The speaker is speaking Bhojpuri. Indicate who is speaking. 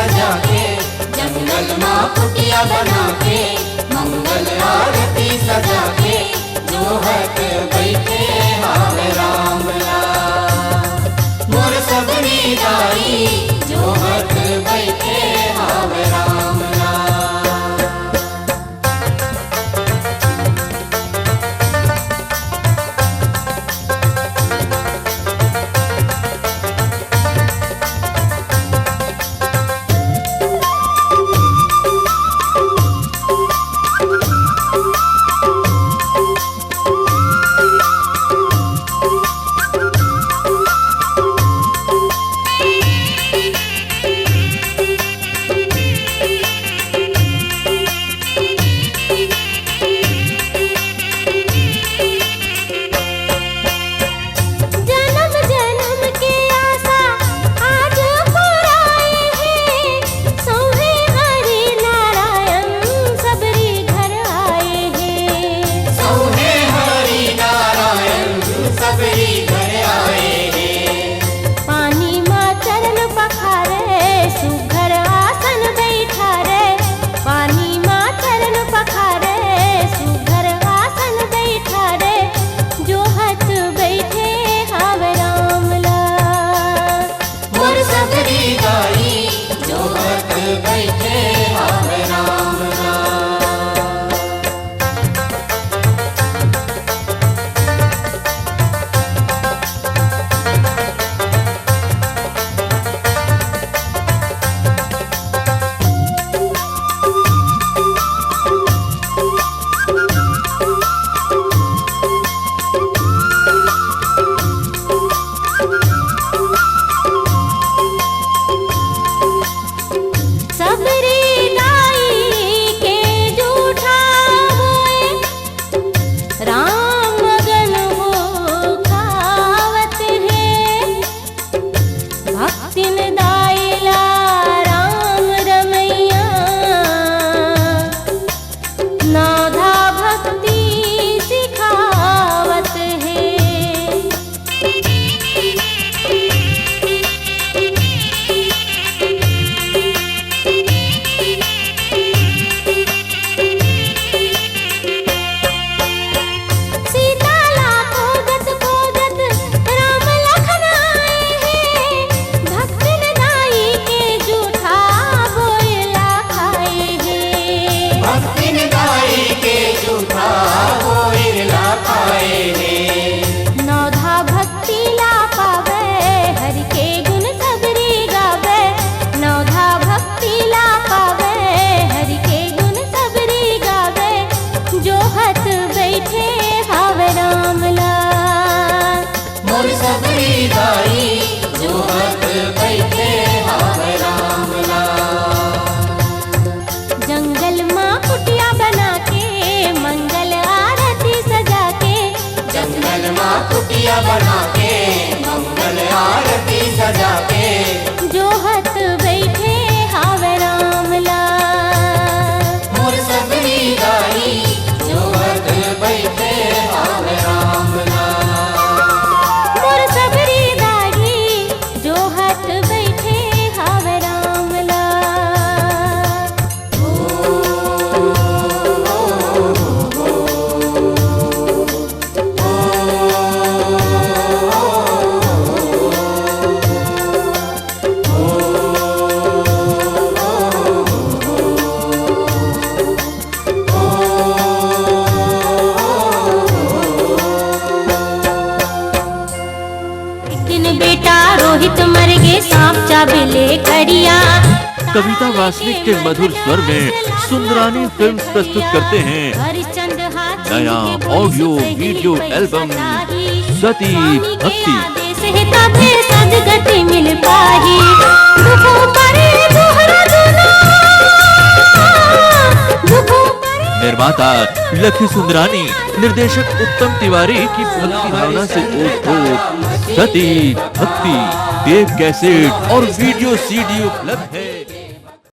Speaker 1: सजा के, जंगल माँ कुटिया बना के, मंगल आरती सजा के, जोहत बैठे हावे राम लाल। मोर सबरी दाई जोहत बैठे हावे राम लाल। कुटिया बना के, मंगल आरती सजा के,
Speaker 2: जोहत बैठे हावे राम लाल।
Speaker 1: मोर सबरी दाई जोहत बैठे हावे राम लाल।
Speaker 2: मोर सबरी दाई जोहत बैठे हावे राम लाल। बेटा रोहित मर गे सांप चाबेले कड़िया।
Speaker 3: कविता वासनिक के मधुर स्वर में सुंदरानी फिल्म प्रस्तुत करते हैं नया ऑडियो वीडियो एल्बम सती भक्ति।
Speaker 2: सदगति मिल पाही
Speaker 3: निर्माता लखी सुंदरानी, निर्देशक उत्तम तिवारी की भक्ति भावना से ओत सती भक्ति देव कैसेट और वीडियो सीडी उपलब्ध है।